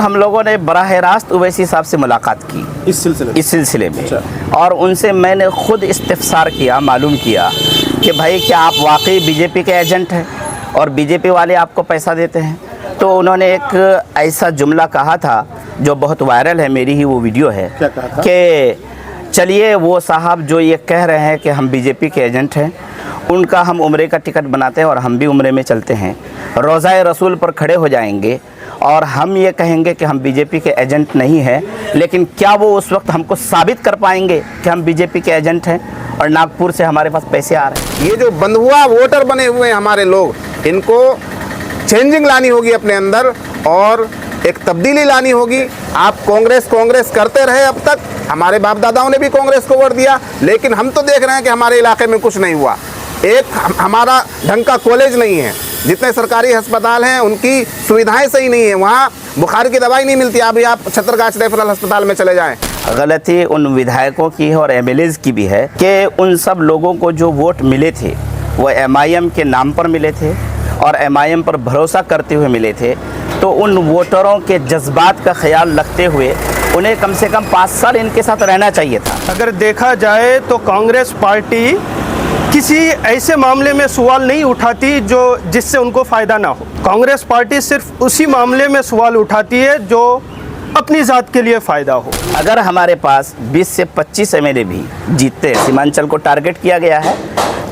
हम लोगों ने बराह रास्त ओवैसी साहब से मुलाकात की इस सिलसिले में। अच्छा। और उनसे मैंने खुद इस्तिफसार किया, मालूम किया कि भाई क्या आप वाकई बीजेपी के एजेंट हैं और बीजेपी वाले आपको पैसा देते हैं। तो उन्होंने एक ऐसा जुमला कहा था जो बहुत वायरल है, मेरी ही वो वीडियो है। क्या कहा था? कि चलिए वो साहब जो ये कह रहे हैं कि हम बीजेपी के एजेंट हैं, उनका हम उम्रे का टिकट बनाते हैं और हम भी उम्रे में चलते हैं, रोज़ाए रसूल पर खड़े हो जाएंगे और हम ये कहेंगे कि हम बीजेपी के एजेंट नहीं हैं, लेकिन क्या वो उस वक्त हमको साबित कर पाएंगे कि हम बीजेपी के एजेंट हैं और नागपुर से हमारे पास पैसे आ रहे हैं। ये जो बंधुआ वोटर बने हुए हैं हमारे लोग, इनको चेंजिंग लानी होगी अपने अंदर और एक तब्दीली लानी होगी। आप कांग्रेस करते रहे, अब तक हमारे बाप दादाओं ने भी कांग्रेस को वोट दिया, लेकिन हम तो देख रहे हैं कि हमारे इलाके में कुछ नहीं हुआ। एक हमारा ढंग का कॉलेज नहीं है, जितने सरकारी अस्पताल हैं उनकी सुविधाएं सही नहीं है, वहाँ बुखार की दवाई नहीं मिलती। अभी आप छतरगाछ रेफरल अस्पताल में चले जाएं। गलती उन विधायकों की है और एमएलएज की भी है कि उन सब लोगों को जो वोट मिले थे वो एमआईएम के नाम पर मिले थे और एमआईएम पर भरोसा करते हुए मिले थे। तो उन वोटरों के जज्बात का ख्याल रखते हुए उन्हें कम से कम 5 साल इनके साथ रहना चाहिए था। अगर देखा जाए तो कांग्रेस पार्टी किसी ऐसे मामले में सवाल नहीं उठाती जो जिससे उनको फ़ायदा ना हो। कांग्रेस पार्टी सिर्फ उसी मामले में सवाल उठाती है जो अपनी ज़ात के लिए फ़ायदा हो। अगर हमारे पास 20 से 25 एमएलए भी जीतते हैं, सीमांचल को टारगेट किया गया है,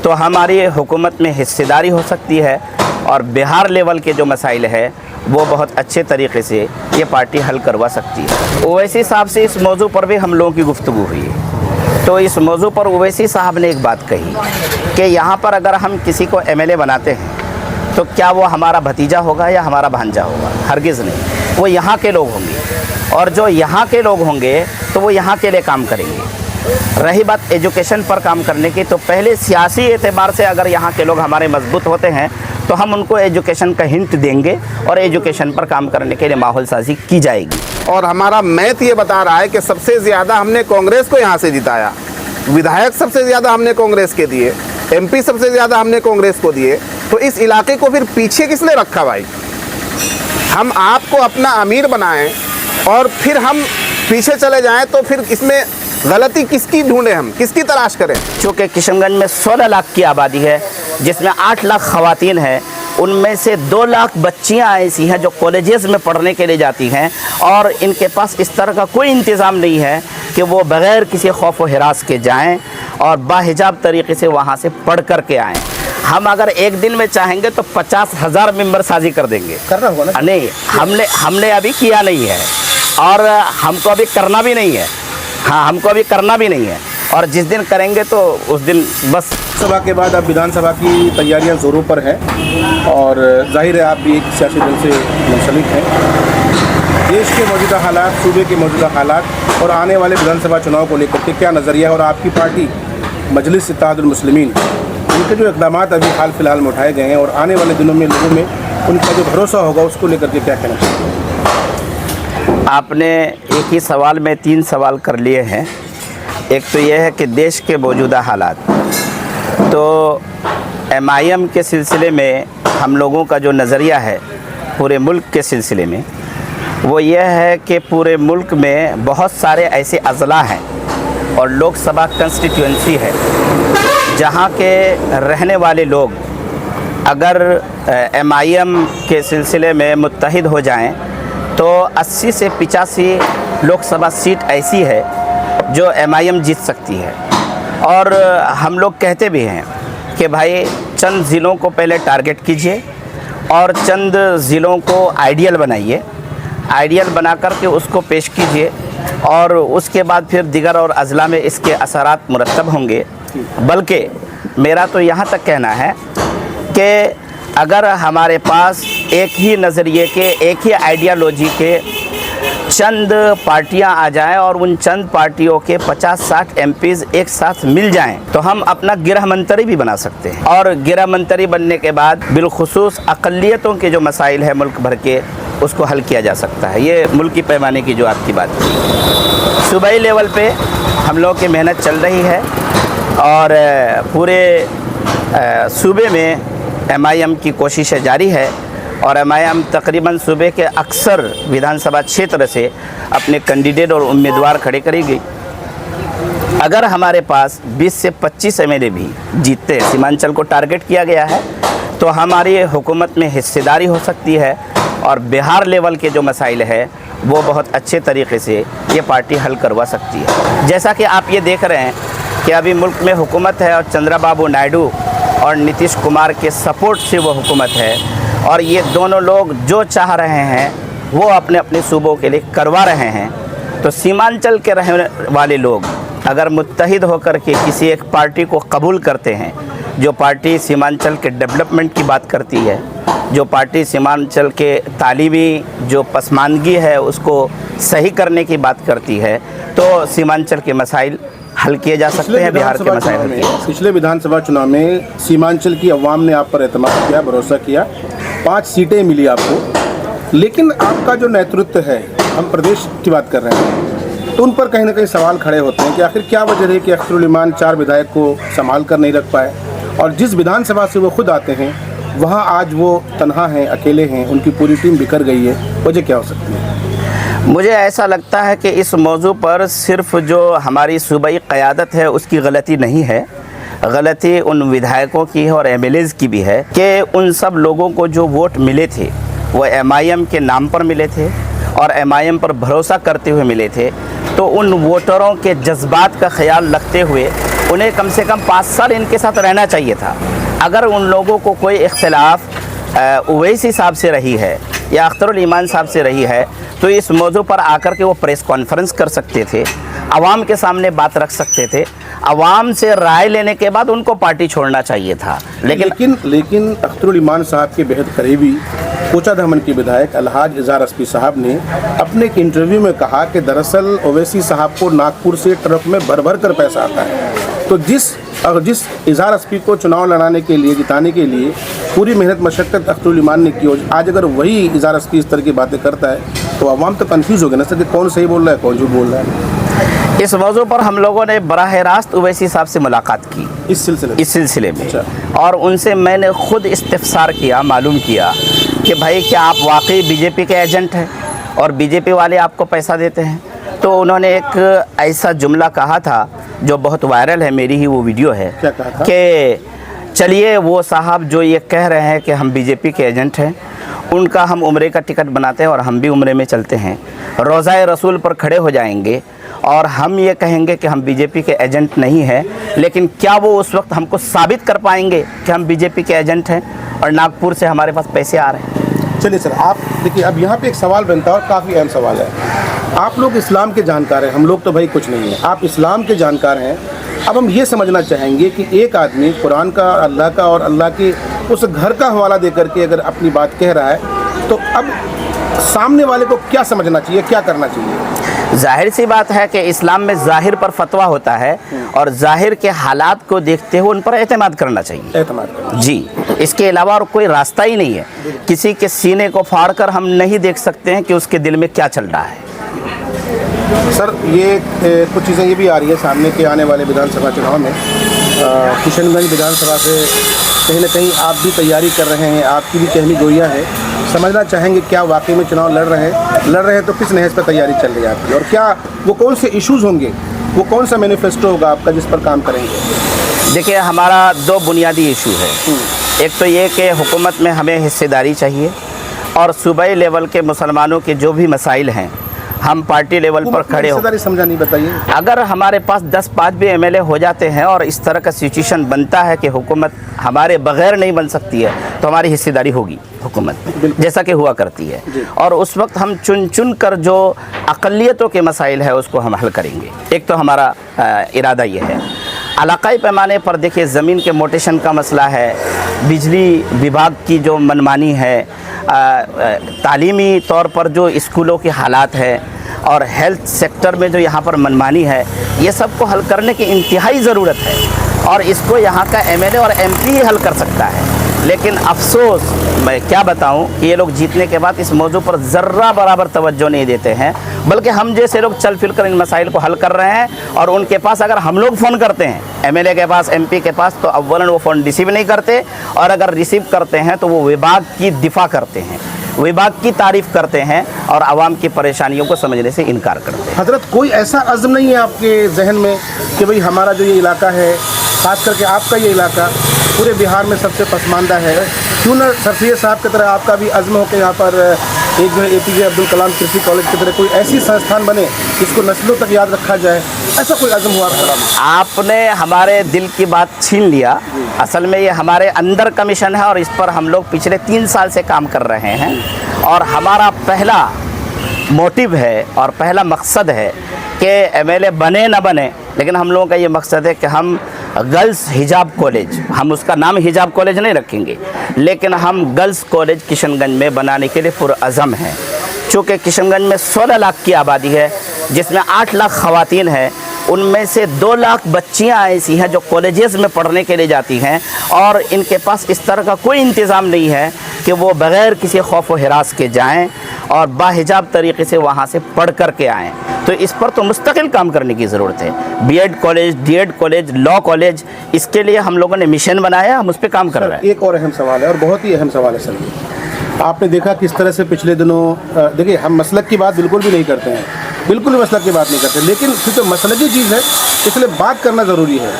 तो हमारी हुकूमत में हिस्सेदारी हो सकती है और बिहार लेवल के जो मसाइल है वो बहुत अच्छे तरीके से ये पार्टी हल करवा सकती है। ओवैसी साहब से इस मौजू पर भी हम लोगों की गुफ्तगू हुई है। तो इस मौजू पर ओवैसी साहब ने एक बात कही कि यहाँ पर अगर हम किसी को एमएलए बनाते हैं तो क्या वो हमारा भतीजा होगा या हमारा भांजा होगा? हरगिज़ नहीं, वो यहाँ के लोग होंगे और जो यहाँ के लोग होंगे तो वो यहाँ के लिए काम करेंगे। रही बात एजुकेशन पर काम करने की, तो पहले सियासी एतबार से अगर यहाँ के लोग हमारे मजबूत होते हैं तो हम उनको एजुकेशन का हिंट देंगे और एजुकेशन पर काम करने के लिए माहौल साजी की जाएगी। और हमारा मैथ ये बता रहा है कि सबसे ज़्यादा हमने कांग्रेस को यहाँ से जिताया, विधायक सबसे ज़्यादा हमने कांग्रेस के दिए, एमपी सबसे ज़्यादा हमने कांग्रेस को दिए। तो इस इलाके को फिर पीछे किसने रखा भाई? हम आपको अपना अमीर बनाएं और फिर हम पीछे चले जाएं, तो फिर इसमें गलती किसकी ढूंढें, हम किसकी तलाश करें? चूँकि किशनगंज में 16 लाख की आबादी है, जिसमें 8 लाख ख़वातीन हैं, उनमें से 2 लाख बच्चियां ऐसी हैं जो कॉलेजेस में पढ़ने के लिए जाती हैं और इनके पास इस तरह का कोई इंतज़ाम नहीं है कि वो बग़ैर किसी खौफ व हिरास के जाएं और बाहिजाब तरीके से वहाँ से पढ़ कर के आएँ। हम अगर एक दिन में चाहेंगे तो 50,000 मेंबर साजी कर देंगे। करना होगा ना? नहीं, हमने अभी किया नहीं है और हमको अभी करना भी नहीं है। हाँ, हमको अभी करना भी नहीं है और जिस दिन करेंगे तो उस दिन बस। सभा के बाद अब विधानसभा की तैयारियां ज़ोरों पर हैं और जाहिर है आप भी एक सियासी दल से मुंसलिक हैं। देश के मौजूदा हालात, सूबे के मौजूदा हालात और आने वाले विधानसभा चुनाव को लेकर के क्या नज़रिया है और आपकी पार्टी मजलिस इत्तेहादुल मुस्लिमीन, उनके जो इक़दाम अभी हाल फिलहाल में उठाए गए हैं और आने वाले दिनों में लोगों में उनका जो भरोसा होगा उसको लेकर के क्या कहना चाहिए? आपने एक ही सवाल में 3 सवाल कर लिए हैं। एक तो यह है कि देश के मौजूदा हालात, तो एमआईएम के सिलसिले में हम लोगों का जो नज़रिया है पूरे मुल्क के सिलसिले में वो यह है कि पूरे मुल्क में बहुत सारे ऐसे अज़ला हैं और लोकसभा कंस्टिट्यूंसी है जहाँ के रहने वाले लोग अगर एमआईएम के सिलसिले में मुत्तहिद हो जाएं तो 80 से 85 लोकसभा सीट ऐसी है जो एमआईएम जीत सकती है। और हम लोग कहते भी हैं कि भाई चंद ज़िलों को पहले टारगेट कीजिए और चंद ज़िलों को आइडियल बनाइए, आइडियल बना कर के उसको पेश कीजिए और उसके बाद फिर दिगर और अज़ला में इसके असरात मुरतब होंगे। बल्कि मेरा तो यहाँ तक कहना है कि अगर हमारे पास एक ही नज़रिए के, एक ही आइडियालॉजी के चंद पार्टियां आ जाएं और उन चंद पार्टियों के 50-60 एमपीज़ एक साथ मिल जाएं तो हम अपना गृह मंत्री भी बना सकते हैं और गृह मंत्री बनने के बाद बिलखुसूस अक़लियतों के जो मसाइल है मुल्क भर के, उसको हल किया जा सकता है। ये मुल्की पैमाने की जो आपकी बात थी, सूबाई लेवल पे हम लोग की मेहनत चल रही है और पूरे सूबे में एमआईएम की कोशिशें जारी है और एमआईएम तकरीबन सूबे के अक्सर विधानसभा क्षेत्र से अपने कैंडिडेट और उम्मीदवार खड़े करेगी। अगर हमारे पास 20 से 25 एमएलए भी जीतते हैं, सीमांचल को टारगेट किया गया है, तो हमारी हुकूमत में हिस्सेदारी हो सकती है और बिहार लेवल के जो मसाइल है वो बहुत अच्छे तरीके से ये पार्टी हल करवा सकती है। जैसा कि आप ये देख रहे हैं कि अभी मुल्क में हुकूमत है और चंद्रबाबू नायडू और नीतीश कुमार के सपोर्ट से वो हुकूमत है, और ये दोनों लोग जो चाह रहे हैं वो अपने अपने सूबों के लिए करवा रहे हैं। तो सीमांचल के रहने वाले लोग अगर मुत्तहिद होकर के किसी एक पार्टी को कबूल करते हैं, जो पार्टी सीमांचल के डेवलपमेंट की बात करती है, जो पार्टी सीमांचल के तालीमी जो पसमानदगी है उसको सही करने की बात करती है, तो सीमांचल के मसाइल हल किए जा सकते हैं, बिहार के मसाइल हल किए। पिछले विधानसभा चुनाव में सीमांचल की अवाम ने आप पर एतमाद किया, भरोसा किया, 5 सीटें मिली आपको, लेकिन आपका जो नेतृत्व है, हम प्रदेश की बात कर रहे हैं, तो उन पर कहीं ना कहीं सवाल खड़े होते हैं कि आखिर क्या वजह है कि अख्तरुल ईमान 4 विधायक को संभाल कर नहीं रख पाए, और जिस विधानसभा से वो खुद आते हैं वहाँ आज वो तनहा हैं, अकेले हैं, उनकी पूरी टीम बिखर गई है। वजह क्या हो सकती है? मुझे ऐसा लगता है कि इस मौजू पर सिर्फ जो हमारी सूबाई क़यादत है उसकी गलती नहीं है, गलती उन विधायकों की है और एमएलएज़ की भी है कि उन सब लोगों को जो वोट मिले थे वो एमआईएम के नाम पर मिले थे और एमआईएम पर भरोसा करते हुए मिले थे। तो उन वोटरों के जज्बात का ख्याल रखते हुए उन्हें कम से कम 5 साल इनके साथ रहना चाहिए था। अगर उन लोगों को कोई इख्तिलाफ उवैसी साहब से रही है या अख्तरुल ईमान साहब से रही है, तो इस मौजू पर आकर के वो प्रेस कॉन्फ्रेंस कर सकते थे, आवाम के सामने बात रख सकते थे, आवाम से राय लेने के बाद उनको पार्टी छोड़ना चाहिए था। लेकिन अख्तरुल ईमान साहब के बेहद करीबी कोचाधामन के विधायक अलहाज इज़हार अस्पी साहब ने अपने एक इंटरव्यू में कहा कि दरअसल ओवैसी साहब को नागपुर से ट्रक में भर भर कर पैसा आता है। तो जिस इज़हार अस्पी को चुनाव लड़ाने के लिए, जिताने के लिए पूरी मेहनत मशक्क़त अख्तरुल ईमान ने की, आज अगर वही इज़हार अस्पी इस तरह की बातें करता है तो आवाम तो कन्फ्यूज़ हो गया ना सर कि कौन सही बोल रहा है, कौन झूठ बोल रहा है। इस मौजू पर हम लोगों ने बराह रास्त उवैसी साहब से मुलाकात की इस सिलसिले में और उनसे मैंने खुद इस्तिफसार किया, मालूम किया कि भाई क्या आप वाकई बीजेपी के एजेंट हैं और बीजेपी वाले आपको पैसा देते हैं। तो उन्होंने एक ऐसा जुमला कहा था जो बहुत वायरल है, मेरी ही वो वीडियो है, क्या कहा था? कि चलिए वो साहब जो ये कह रहे हैं कि हम बीजेपी के एजेंट हैं, उनका हम उम्रे का टिकट बनाते हैं और हम भी उम्रे में चलते हैं, रोज़ाए रसूल पर खड़े हो जाएंगे और हम ये कहेंगे कि हम बीजेपी के एजेंट नहीं हैं, लेकिन क्या वो उस वक्त हमको साबित कर पाएंगे कि हम बीजेपी के एजेंट हैं और नागपुर से हमारे पास पैसे आ रहे हैं। चलिए सर, आप देखिए, अब यहाँ पे एक सवाल बनता है और काफ़ी अहम सवाल है। आप लोग इस्लाम के जानकार हैं, हम लोग तो भाई कुछ नहीं है, आप इस्लाम के जानकार हैं। अब हम ये समझना चाहेंगे कि एक आदमी कुरान का, अल्लाह का और अल्लाह के उस घर का हवाला दे करके अगर अपनी बात कह रहा है, तो अब सामने वाले को क्या समझना चाहिए, क्या करना चाहिए? जाहिर सी बात है कि इस्लाम में ज़ाहिर पर फतवा होता है और ज़ाहिर के हालात को देखते हुए उन पर एतमाद करना चाहिए। एतमाद करना जी, इसके अलावा और कोई रास्ता ही नहीं है। किसी के सीने को फाड़ कर हम नहीं देख सकते हैं कि उसके दिल में क्या चल रहा है। सर, ये कुछ चीज़ें ये भी आ रही है सामने के आने वाले विधानसभा चुनाव में। किशनगंज विधानसभा से कहीं ना कहीं आप भी तैयारी कर रहे हैं, आपकी भी कहनी गोइया है। समझना चाहेंगे क्या वाकई में चुनाव लड़ रहे हैं तो किस नहज पर तैयारी चल रही है आपकी, और क्या वो कौन से इश्यूज़ होंगे, वो कौन सा मैनिफेस्टो होगा आपका जिस पर काम करेंगे? देखिए, हमारा 2 बुनियादी इशू है। एक तो ये कि हुकूमत में हमें हिस्सेदारी चाहिए और सूबाई लेवल के मुसलमानों के जो भी मसाइल हैं हम पार्टी लेवल पर खड़े हो। समझा नहीं, बताइए। अगर हमारे पास 10-5 भी एमएलए हो जाते हैं और इस तरह का सिचुएशन बनता है कि हुकूमत हमारे बगैर नहीं बन सकती है, तो हमारी हिस्सेदारी होगी हुकूमत में, जैसा कि हुआ करती है। और उस वक्त हम चुन कर जो अक़लियतों के मसाइल है उसको हम हल करेंगे। एक तो हमारा इरादा ये है। इलाकाई पैमाने पर देखिए, ज़मीन के मोटेशन का मसला है, बिजली विभाग की जो मनमानी है, तालीमी तौर पर जो स्कूलों के हालात है और हेल्थ सेक्टर में जो यहाँ पर मनमानी है, ये सब को हल करने की इंतहाई ज़रूरत है और इसको यहाँ का एमएलए और एमपी ही हल कर सकता है। लेकिन अफसोस मैं क्या बताऊं कि ये लोग जीतने के बाद इस मौजू पर ज़र्रा बराबर तवज्जो नहीं देते हैं, बल्कि हम जैसे लोग चल फिर कर इन मसाइल को हल कर रहे हैं। और उनके पास अगर हम लोग फ़ोन करते हैं, एमएलए के पास, एमपी के पास, तो अव्वलन वो फ़ोन रिसीव नहीं करते, और अगर रिसीव करते हैं तो वो विभाग की दिफा करते हैं, विभाग की तारीफ़ करते हैं और आवाम की परेशानियों को समझने से इनकार करते हैं। हजरत, कोई ऐसा अज़्म नहीं है आपके जहन में कि भाई हमारा जो ये इलाका है, ख़ास करके आपका ये इलाका पूरे बिहार में सबसे पसमानदा है, क्यों ना सर सैयद साहब की तरह आपका भी अज़्म हो कि यहाँ पर एक जो है APJ अब्दुल कलाम कृषि कॉलेज की तरह कोई ऐसी संस्थान बने जिसको नस्लों तक याद रखा जाए, ऐसा कोई अज़्म हुआ आपका? आपने हमारे दिल की बात छीन लिया। असल में ये हमारे अंदर का मिशन है और इस पर हम लोग पिछले 3 साल से काम कर रहे हैं, और हमारा पहला मोटिव है और पहला मकसद है कि MLA बने ना बने, लेकिन हम लोगों का ये मकसद है कि हम गर्ल्स हिजाब कॉलेज, हम उसका नाम हिजाब कॉलेज नहीं रखेंगे, लेकिन हम गर्ल्स कॉलेज किशनगंज में बनाने के लिए पुरअज़म हैं। चूँकि किशनगंज में 16 लाख की आबादी है, जिसमें 8 लाख ख़वातीन हैं, उनमें से 2 लाख बच्चियां ऐसी हैं जो कॉलेजेस में पढ़ने के लिए जाती हैं, और इनके पास इस तरह का कोई इंतज़ाम नहीं है कि वो बग़ैर किसी खौफ व हिरास के जाएं और बाहिजाब तरीक़े से वहाँ से पढ़ कर के आएँ। तो इस पर तो मुस्तकिल काम करने की ज़रूरत है। BEd college, DEd college, law college, इसके लिए हम लोगों ने मिशन बनाया, हम उस पर काम कर रहे हैं। एक और अहम सवाल है, और बहुत ही अहम सवाल है सर। आपने देखा किस तरह से पिछले दिनों, देखिए हम मसलक की बात बिल्कुल भी नहीं करते हैं, बिल्कुल भी मसलक की बात नहीं करते, लेकिन क्योंकि मसले की चीज़ है इसलिए बात करना ज़रूरी है।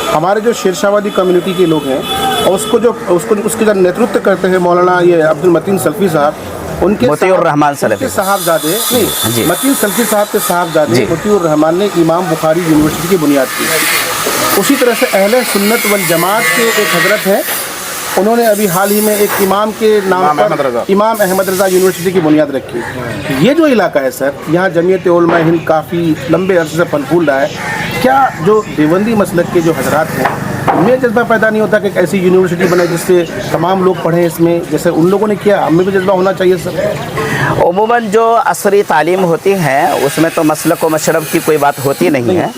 हमारे जो शेरशाहवादी कम्युनिटी के लोग हैं और उसके जो नेतृत्व करते हैं मौलाना ये अब्दुल मतीन सल्फ़ी साहब, उनके मोतीउर रहमान सल्फ़ी साहबजादे जी। मतीन सल्फ़ी साहब के साहबजादे मोतीउर रहमान ने इमाम बुखारी यूनिवर्सिटी की बुनियाद की। उसी तरह से अहले सुन्नत वल जमात के एक हजरत हैं, उन्होंने अभी हाल ही में एक इमाम के नाम पर इमाम अहमद रज़ा यूनिवर्सिटी की बुनियाद रखी। ये जो इलाका है सर, यहाँ जमीयत उलमा हिंद काफ़ी लंबे अरसे से फल फूल रहा है, क्या जो देवबंदी मसलक के जो हजरात हैं उनमें जज्बा पैदा नहीं होता कि एक ऐसी यूनिवर्सिटी बने जिससे तमाम लोग पढ़ें इसमें, जैसे उन लोगों ने किया, हमें भी जज्बा होना चाहिए सर? उमूमन जो असरी तालीम होती है उसमें तो मसलक व मशरब की कोई बात होती नहीं है।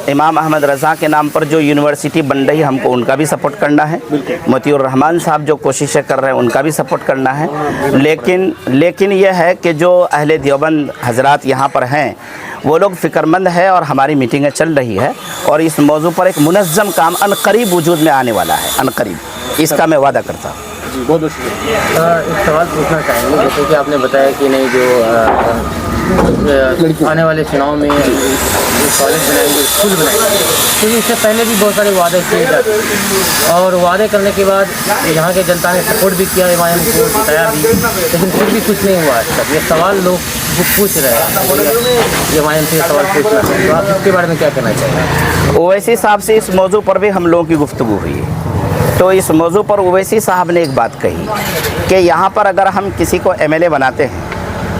इमाम अहमद रज़ा के नाम पर जो यूनिवर्सिटी बन रही है, हमको उनका भी सपोर्ट करना है। मोतीउर रहमान साहब जो कोशिशें कर रहे हैं उनका भी सपोर्ट करना है। लेकिन यह है कि जो अहले देवबंद हजरात यहाँ पर हैं वो लोग फ़िक्रमंद है, और हमारी मीटिंगें चल रही है, और इस मौजू पर एक मुनज़्ज़म काम अनकरीब वजूद में आने वाला है, अनकरीब, इसका मैं वादा करता हूँ। बहुत बहुत शुक्रिया। एक सवाल पूछना चाहेंगे, जैसे कि आपने बताया कि नहीं जो आने वाले चुनाव में कॉलेज बनाएंगे, स्कूल बनाएंगे, तो इससे पहले भी बहुत सारे वादे किए जाते हैं, और वादे करने के बाद यहाँ के जनता ने सपोर्ट भी किया, एमआईएम को जिताया भी, लेकिन फिर भी कुछ नहीं हुआ। तब ये सवाल लोग पूछ रहे हैं, एमआईएम से सवाल पूछना है, तो आप इसके बारे में क्या कहना चाहिए? ओवैसी साहब से इस मौजू पर भी हम लोगों की गुफ्तगू हुई है, तो इस मौजू पर ओवैसी साहब ने एक बात कही कि यहाँ पर अगर हम किसी को MLA बनाते हैं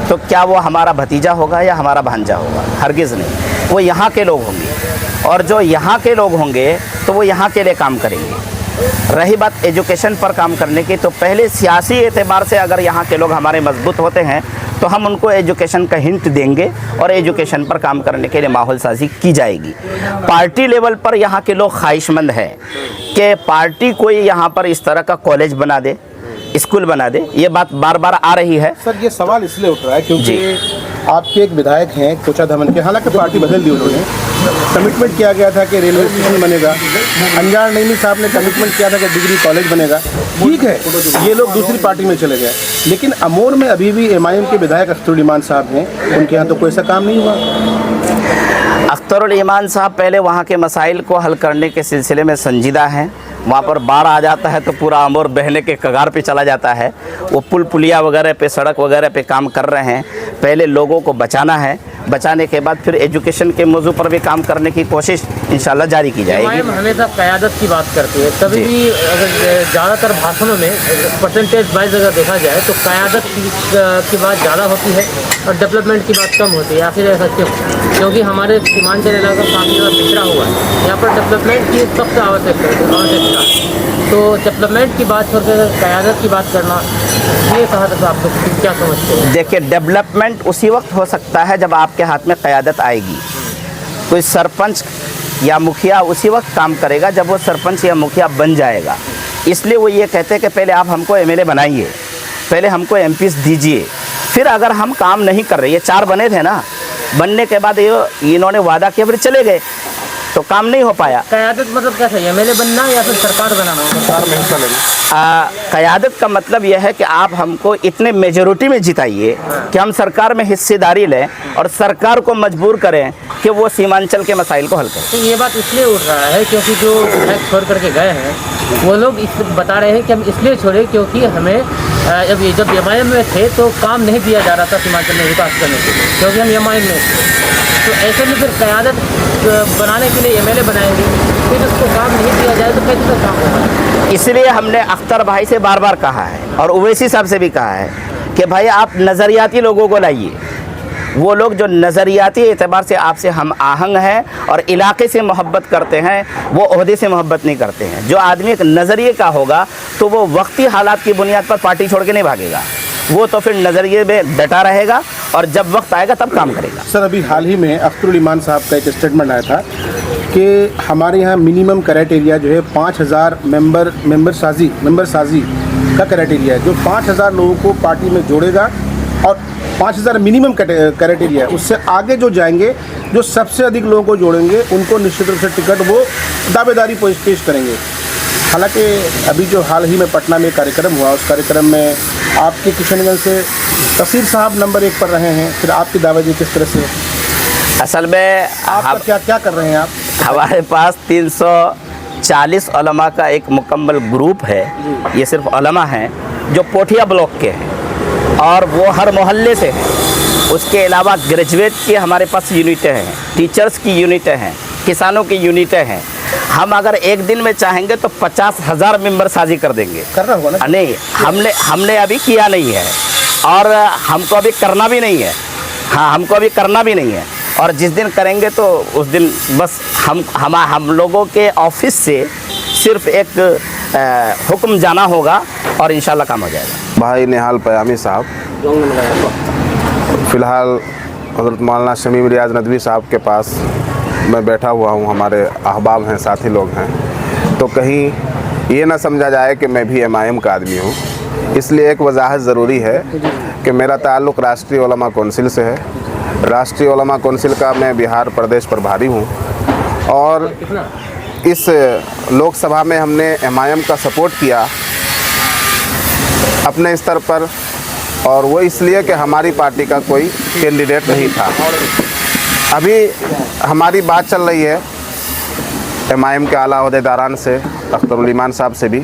तो क्या वो हमारा भतीजा होगा या हमारा भांजा होगा? हरगिज़ नहीं, वो यहाँ के लोग होंगे, और जो यहाँ के लोग होंगे तो वो यहाँ के लिए काम करेंगे। रही बात एजुकेशन पर काम करने की, तो पहले सियासी एतबार से अगर यहाँ के लोग हमारे मजबूत होते हैं तो हम उनको एजुकेशन का हिंट देंगे और एजुकेशन पर काम करने के लिए माहौल साजी की जाएगी। पार्टी लेवल पर यहाँ के लोग ख्वाहिशमंद हैं कि पार्टी कोई यहाँ पर इस तरह का कॉलेज बना दे, स्कूल बना दे। ये बात बार बार आ रही है। सर ये सवाल इसलिए उठ रहा है क्योंकि आपके एक विधायक हैं कोचा धमन के, हालांकि पार्टी बदल दी उन्होंने, कमिटमेंट किया गया था कि रेलवे स्टेशन बनेगा, अंजार नईमी साहब ने कमिटमेंट किया था कि डिग्री कॉलेज बनेगा। ठीक है, ये लोग दूसरी पार्टी में चले गए, लेकिन अमोर में अभी भी MIM के विधायक अख्तरुल ईमान साहब हैं, उनके यहाँ तो कोई ऐसा काम नहीं हुआ। अख्तरुल ईमान साहब पहले वहाँ के मसाइल को हल करने के सिलसिले में संजीदा हैं। वहाँ पर बाढ़ आ जाता है तो पूरा अमोर बहने के कगार पे चला जाता है। वो पुल पुलिया वगैरह पे, सड़क वगैरह पे काम कर रहे हैं। पहले लोगों को बचाना है, बचाने के बाद फिर एजुकेशन के मौजू पर भी काम करने की कोशिश इंशाल्लाह जारी की जाएगी। मैम हमेशा क़यादत की बात करती है, कभी भी अगर ज़्यादातर भाषणों में परसेंटेज वाइज अगर देखा जाए तो क़यादत की बात ज़्यादा होती है और डेवलपमेंट की बात कम होती है। आखिर ऐसा क्यों? क्योंकि हमारे सीमांचल इलाका काफ़ी ज़्यादा पिछड़ा हुआ है, यहाँ पर डेवलपमेंट की सबसे आवश्यकता है। तो डेवलपमेंट की बात छोड़कर क़यादत की बात करना, ये कहाँ तक आप लोग क्या समझते हैं? देखिए, डेवलपमेंट उसी वक्त हो सकता है जब आपके हाथ में क़यादत आएगी। कोई सरपंच या मुखिया उसी वक्त काम करेगा जब वो सरपंच या मुखिया बन जाएगा। इसलिए वो ये कहते हैं कि पहले आप हमको एमएलए बनाइए, पहले हमको एमपीस दीजिए, फिर अगर हम काम नहीं कर रहे, ये 4 बने थे ना, बनने के बाद ये इन्होंने वादा किया फिर चले गए, तो काम नहीं हो पाया। क़यादत मतलब क्या है, एमएलए बनना या फिर सरकार बनाना? सरकार में हिस्सा लेना। क़यादत का मतलब यह है कि आप हमको इतने मेजॉरिटी में जिताइए कि हम सरकार में हिस्सेदारी लें और सरकार को मजबूर करें कि वो सीमांचल के मसाइल को हल करें। तो ये बात इसलिए उठ रहा है क्योंकि जो विधायक छोड़ करके गए हैं वो लोग बता रहे हैं कि हम इसलिए छोड़े क्योंकि हमें जब एमआईएम में थे तो काम नहीं दिया जा रहा था सीमांचल में विकास करने के लिए, क्योंकि हम एमआईएम में थे। तो ऐसे में फिर क़यादत बनाने के लिए एमएलए बनाएंगे, फिर उसको काम नहीं दिया जाए तो कैसे तो काम होगा? इसलिए हमने अख्तर भाई से बार बार कहा है और ओवैसी साहब से भी कहा है कि भाई आप नज़रियाती लोगों को लाइए, वो लोग जो नज़रियाती एतबार से आपसे हम आहंग हैं और इलाके से मोहब्बत करते हैं, वो ओहदे से मोहब्बत नहीं करते हैं। जो आदमी एक नज़रिए का होगा तो वो वक्ती हालात की बुनियाद पर पार्टी छोड़ के नहीं भागेगा, वो तो फिर नज़रिए में डटा रहेगा और जब वक्त आएगा तब काम करेगा। सर, अभी हाल ही में अख्तरुल ईमान साहब का एक स्टेटमेंट आया था कि हमारे यहाँ मिनिमम क्राइटेरिया जो है 5000 मेंबर साजी का क्राइटेरिया है, जो 5000 लोगों को पार्टी में जोड़ेगा और 5000 मिनिमम क्राइटेरिया है, उससे आगे जो जाएंगे, जो सबसे अधिक लोगों को जोड़ेंगे उनको निश्चित रूप से टिकट वो दावेदारी पेश करेंगे। हालांकि अभी जो हाल ही में पटना में कार्यक्रम हुआ, उस कार्यक्रम में आपके किशनगंज से तसीर साहब नंबर 1 पर रहे हैं, फिर आपकी दावेदारी किस तरह से? असल में आप क्या कर रहे हैं आप? हमारे पास 340 उलमा का एक मुकम्मल ग्रुप है, ये सिर्फ उलमा हैं जो पोठिया ब्लॉक के हैं और वो हर मोहल्ले से हैं। उसके अलावा ग्रेजुएट की हमारे पास यूनिटें हैं, टीचर्स की यूनिटें हैं, किसानों की यूनिटें हैं। हम अगर एक दिन में चाहेंगे तो 50,000 मेंबर साजी कर देंगे। करना होगा ना? नहीं, हमने अभी किया नहीं है और हमको अभी करना भी नहीं है। हाँ, हमको अभी करना भी नहीं है और जिस दिन करेंगे तो उस दिन बस हम लोगों के ऑफिस से सिर्फ एक हुक्म जाना होगा और इंशाल्लाह काम हो जाएगा। भाई निहाल पयामी साहब, फ़िलहाल हज़रत मौलाना शमीम रियाज नदवी साहब के पास मैं बैठा हुआ हूँ, हमारे अहबाब हैं, साथी लोग हैं, तो कहीं ये ना समझा जाए कि मैं भी एमआईएम का आदमी हूँ, इसलिए एक वजाहत ज़रूरी है कि मेरा ताल्लुक़ राष्ट्रीय उलमा कौंसिल से है। राष्ट्रीय उलमा कौंसिल का मैं बिहार प्रदेश प्रभारी हूँ और इस लोकसभा में हमने एमआईएम का सपोर्ट किया अपने स्तर पर, और वो इसलिए कि हमारी पार्टी का कोई कैंडिडेट नहीं था। अभी हमारी बात चल रही है एमआईएम के आला ओहदेदारान से, अख्तरुल ईमान साहब से भी,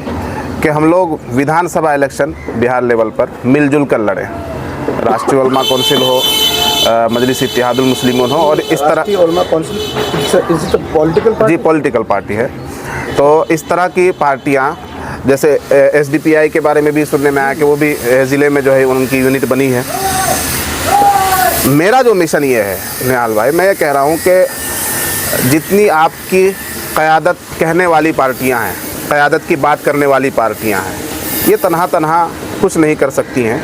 कि हम लोग विधानसभा इलेक्शन बिहार लेवल पर मिलजुल कर लड़ें, राष्ट्रीय उलमा कौंसिल हो, मजलिस इत्तेहादुल मुस्लिमीन हो, और इस तरह उलमा कौंसिल पॉलिटिकल पार्टी? जी, पॉलिटिकल पार्टी है। तो इस तरह की पार्टियां, जैसे एसडीपीआई के बारे में भी सुनने में आया कि वो भी ज़िले में जो है उनकी यूनिट बनी है। मेरा जो मिशन ये है निहाल भाई, मैं ये कह रहा हूँ कि जितनी आपकी क़यादत कहने वाली पार्टियां हैं, क़यादत की बात करने वाली पार्टियां हैं, ये तन्हा कुछ नहीं कर सकती हैं।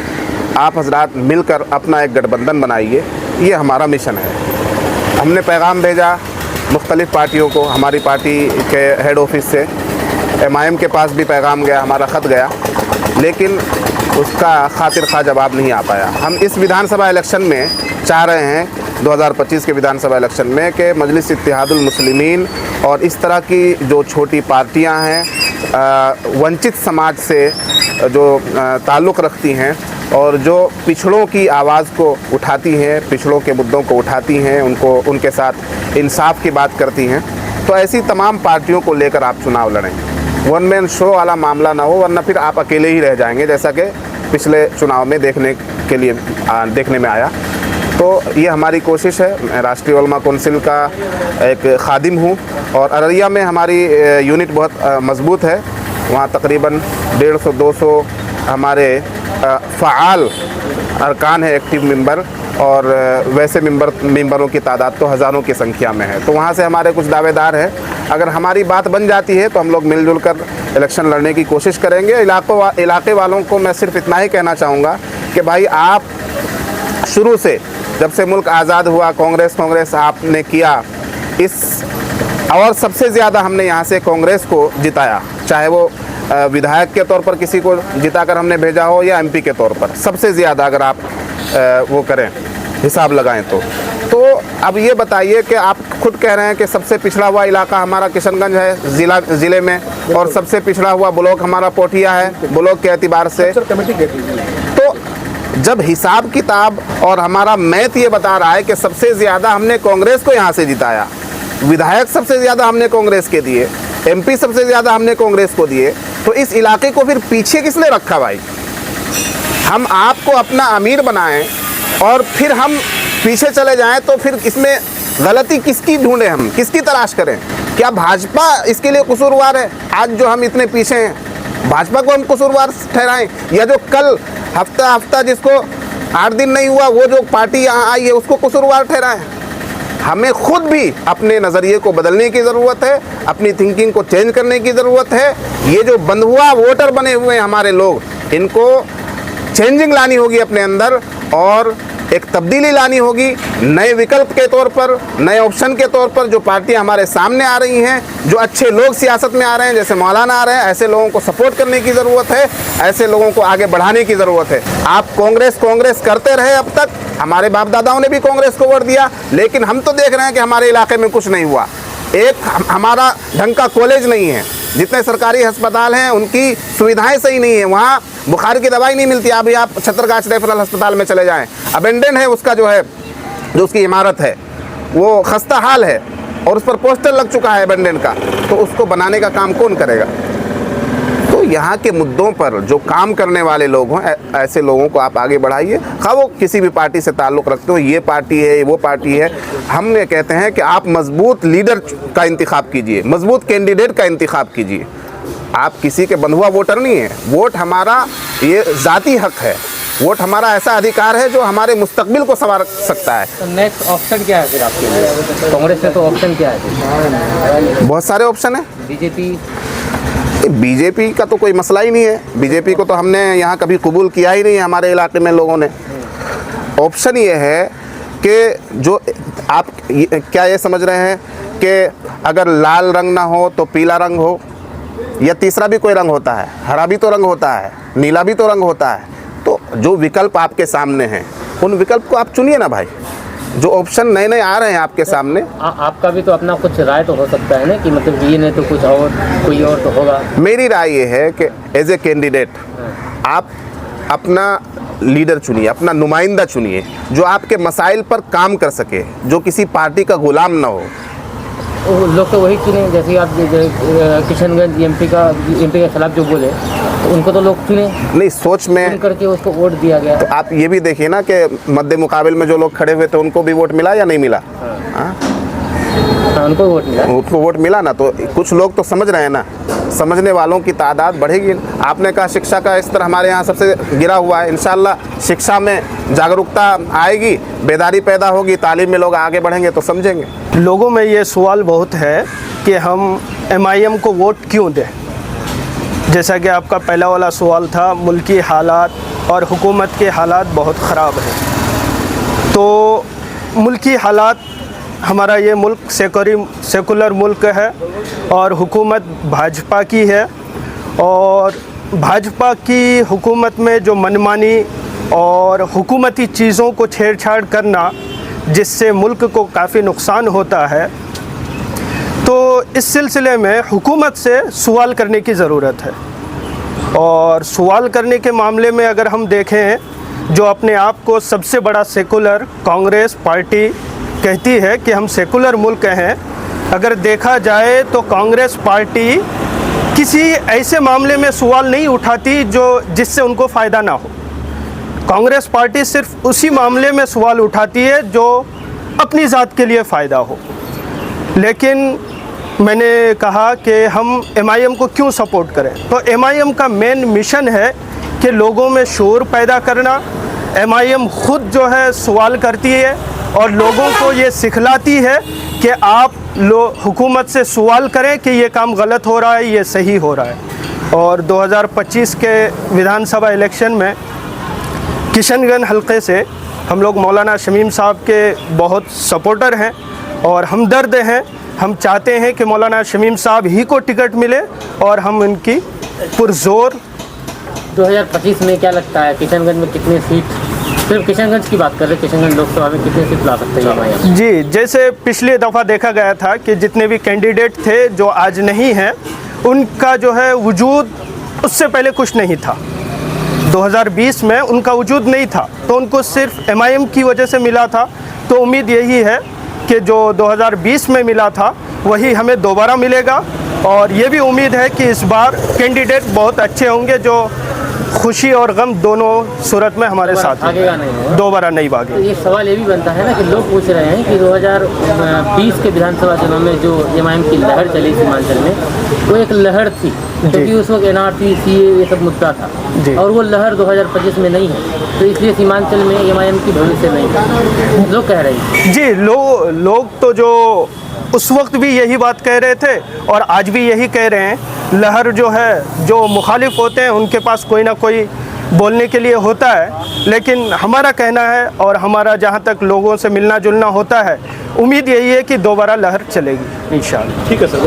आप हजरात मिलकर अपना एक गठबंधन बनाइए, ये हमारा मिशन है। हमने पैगाम भेजा मुख्तलिफ़ पार्टियों को, हमारी पार्टी के हेड ऑफिस से एमआईएम के पास भी पैगाम गया, हमारा ख़त गया, लेकिन उसका खातिर खा जवाब नहीं आ पाया। हम इस विधानसभा इलेक्शन में चाह रहे हैं 2025 के विधानसभा इलेक्शन में कि मजलिस इत्तेहादुल मुस्लिमीन और इस तरह की जो छोटी पार्टियां हैं, वंचित समाज से जो ताल्लुक़ रखती हैं और जो पिछड़ों की आवाज़ को उठाती हैं, पिछड़ों के मुद्दों को उठाती हैं, उनके साथ इंसाफ की बात करती हैं, तो ऐसी तमाम पार्टियों को लेकर आप चुनाव लड़ें। वन मैन शो वाला मामला ना हो, वरना फिर आप अकेले ही रह जाएंगे, जैसा कि पिछले चुनाव में देखने में आया। तो ये हमारी कोशिश है। मैं राष्ट्रीय उलमा कौंसिल का एक खादिम हूँ और अररिया में हमारी यूनिट बहुत मज़बूत है। वहाँ तकरीबन 150-200 हमारे फ़ाल अरकान है, एक्टिव मेंबर, और वैसे मेंबरों की तादाद तो हज़ारों की संख्या में है। तो वहाँ से हमारे कुछ दावेदार हैं। अगर हमारी बात बन जाती है तो हम लोग मिलजुल कर इलेक्शन लड़ने की कोशिश करेंगे। इलाके वालों को मैं सिर्फ इतना ही कहना चाहूँगा कि भाई, आप शुरू से जब से मुल्क आज़ाद हुआ कांग्रेस आपने किया, और सबसे ज़्यादा हमने यहाँ से कांग्रेस को जिताया, चाहे वो विधायक के तौर पर किसी को जिताकर हमने भेजा हो या एमपी के तौर पर, सबसे ज़्यादा अगर आप वो करें हिसाब लगाएं तो अब ये बताइए कि आप खुद कह रहे हैं कि सबसे पिछड़ा हुआ इलाका हमारा किशनगंज है ज़िले में, और सबसे पिछड़ा हुआ ब्लॉक हमारा पोठिया है ब्लॉक के एतबार से। तो जब हिसाब किताब और हमारा मैथ ये बता रहा है कि सबसे ज़्यादा हमने कांग्रेस को यहाँ से जिताया, विधायक सबसे ज़्यादा हमने कांग्रेस के दिए, एमपी सबसे ज़्यादा हमने कांग्रेस को दिए, तो इस इलाके को फिर पीछे किसने रखा भाई? हम आपको अपना अमीर बनाएं और फिर हम पीछे चले जाएं तो फिर इसमें गलती किसकी ढूंढें, हम किसकी तलाश करें? क्या भाजपा इसके लिए कसूरवार है? आज जो हम इतने पीछे हैं भाजपा को हम कसूरवार ठहराएं, या जो कल हफ्ता जिसको 8 दिन नहीं हुआ वो जो पार्टी यहाँ आई है उसको कसूरवार ठहराएं? हमें खुद भी अपने नज़रिए को बदलने की ज़रूरत है, अपनी थिंकिंग को चेंज करने की ज़रूरत है। ये जो बंधुआ वोटर बने हुए हैं हमारे लोग, इनको चेंजिंग लानी होगी अपने अंदर और एक तब्दीली लानी होगी। नए विकल्प के तौर पर, नए ऑप्शन के तौर पर जो पार्टियां हमारे सामने आ रही हैं, जो अच्छे लोग सियासत में आ रहे हैं, जैसे मौलाना आ रहे हैं, ऐसे लोगों को सपोर्ट करने की ज़रूरत है, ऐसे लोगों को आगे बढ़ाने की ज़रूरत है। आप कांग्रेस करते रहे, अब तक हमारे बाप दादाओं ने भी कांग्रेस को वोट दिया, लेकिन हम तो देख रहे हैं कि हमारे इलाके में कुछ नहीं हुआ। एक हमारा ढंग का कॉलेज नहीं है, जितने सरकारी अस्पताल हैं उनकी सुविधाएं सही नहीं है, वहाँ बुखार की दवाई नहीं मिलती। अभी आप छतरगाछ रेफरल अस्पताल में चले जाएं, अबेंडन है उसका जो उसकी इमारत है वो खस्ता हाल है और उस पर पोस्टर लग चुका है अबेंडन का, तो उसको बनाने का काम कौन करेगा? तो यहाँ के मुद्दों पर जो काम करने वाले लोग हों, ऐसे लोगों को आप आगे बढ़ाइए। खा वो किसी भी पार्टी से ताल्लुक़ रखते हो, ये पार्टी है वो पार्टी है, हम ये कहते हैं कि आप मजबूत लीडर का इंतखाब कीजिए, मजबूत कैंडिडेट का इंतखाब कीजिए। आप किसी के बंधुआ वोटर नहीं है। वोट हमारा ये ज़ाती हक है, वोट हमारा ऐसा अधिकार है जो हमारे मुस्तकबिल को संवार सकता है। तो नेक्स्ट ऑप्शन क्या है फिर आपके लिए? कांग्रेस में तो ऑप्शन क्या है? बहुत सारे ऑप्शन है। बीजेपी का तो कोई मसला ही नहीं है, बीजेपी को तो हमने यहाँ कभी कबूल किया ही नहीं है हमारे इलाके में लोगों ने। ऑप्शन ये है कि जो आप क्या ये समझ रहे हैं कि अगर लाल रंग ना हो तो पीला रंग हो, या तीसरा भी कोई रंग होता है, हरा भी तो रंग होता है, नीला भी तो रंग होता है। तो जो विकल्प आपके सामने हैं उन विकल्प को आप चुनिए ना भाई। जो ऑप्शन नए नए आ रहे हैं आपके सामने, आपका भी तो अपना कुछ राय तो हो सकता है ना, कि मतलब ये नहीं तो कुछ और कोई और तो होगा। मेरी राय ये है कि एज ए कैंडिडेट आप अपना लीडर चुनिए, अपना नुमाइंदा चुनिए जो आपके मसाइल पर काम कर सके, जो किसी पार्टी का गुलाम ना हो। लोग तो वही चुने, जैसे आप किशनगंज एमपी के खिलाफ जो बोले तो उनको तो लोग चुने नहीं, सोच में करके उसको वोट दिया गया। तो आप ये भी देखिए ना कि मध्य मुकाबले में जो लोग खड़े हुए थे उनको भी वोट मिला या नहीं मिला? उनको वोट मिला, उनको वोट मिला ना। तो कुछ लोग तो समझ रहे हैं ना, समझने वालों की तादाद बढ़ेगी। आपने कहा शिक्षा का स्तर हमारे यहाँ सबसे गिरा हुआ है, इंशाल्लाह शिक्षा में जागरूकता आएगी, बेदारी पैदा होगी, तालीम में लोग आगे बढ़ेंगे तो समझेंगे। लोगों में ये सवाल बहुत है कि हम एमआईएम को वोट क्यों दें। जैसा कि आपका पहला वाला सवाल था, मुल्की हालात और हुकूमत के हालात बहुत ख़राब हैं। तो मुल्की हालात, हमारा ये मुल्क सेकुलर मुल्क है और हुकूमत भाजपा की है, और भाजपा की हुकूमत में जो मनमानी और हुकूमती चीज़ों को छेड़छाड़ करना जिससे मुल्क को काफ़ी नुकसान होता है, तो इस सिलसिले में हुकूमत से सवाल करने की ज़रूरत है। और सवाल करने के मामले में अगर हम देखें, जो अपने आप को सबसे बड़ा सेकुलर कांग्रेस पार्टी कहती है कि हम सेकुलर मुल्क हैं, अगर देखा जाए तो कांग्रेस पार्टी किसी ऐसे मामले में सवाल नहीं उठाती जिससे उनको फ़ायदा ना हो। कांग्रेस पार्टी सिर्फ उसी मामले में सवाल उठाती है जो अपनी ज़ात के लिए फ़ायदा हो। लेकिन मैंने कहा कि हम एमआईएम को क्यों सपोर्ट करें, तो एमआईएम का मेन मिशन है कि लोगों में शोर पैदा करना। एमआईएम खुद जो है सवाल करती है और लोगों को ये सिखलाती है कि आप हुकूमत से सवाल करें कि ये काम गलत हो रहा है, ये सही हो रहा है। और 2025 के विधानसभा इलेक्शन में किशनगंज हलके से हम लोग मौलाना शमीम साहब के बहुत सपोर्टर हैं और हमदर्द हैं। हम चाहते हैं कि मौलाना शमीम साहब ही को टिकट मिले और हम उनकी पुरजोर 2025 में क्या लगता है किशनगंज में कितनी सीट, सिर्फ किशनगंज की बात कर रहे हैं, किशनगंज लोकसभा में कितनी सीट ला सकते हैं एमआईएम? जी, जैसे पिछली दफ़ा देखा गया था कि जितने भी कैंडिडेट थे जो आज नहीं हैं, उनका जो है वजूद उससे पहले कुछ नहीं था। 2020 में उनका वजूद नहीं था, तो उनको सिर्फ एमआईएम की वजह से मिला था। तो उम्मीद यही है कि जो 2020 में मिला था वही हमें दोबारा मिलेगा, और ये भी उम्मीद है कि इस बार कैंडिडेट बहुत अच्छे होंगे जो खुशी और गम दोनों सूरत में हमारे साथ भागेगा नहीं, दोबारा नहीं भागे। तो ये सवाल ये भी बनता है ना कि लोग पूछ रहे हैं कि 2020 के विधानसभा चुनाव में जो एमआईएम की लहर चली सीमांचल में, वो एक लहर थी क्योंकि उस वक्त एनआरसी, सीए ये सब मुद्दा था, और वो लहर 2025 में नहीं है, तो इसलिए सीमांचल में एमआईएम की भविष्य नहीं है, लोग कह रहे हैं। जी, लोग तो जो उस वक्त भी यही बात कह रहे थे और आज भी यही कह रहे हैं। लहर जो है, जो मुखालिफ होते हैं उनके पास कोई ना कोई बोलने के लिए होता है, लेकिन हमारा कहना है और हमारा जहाँ तक लोगों से मिलना जुलना होता है, उम्मीद यही है कि दोबारा लहर चलेगी इंशाअल्लाह। ठीक है सर।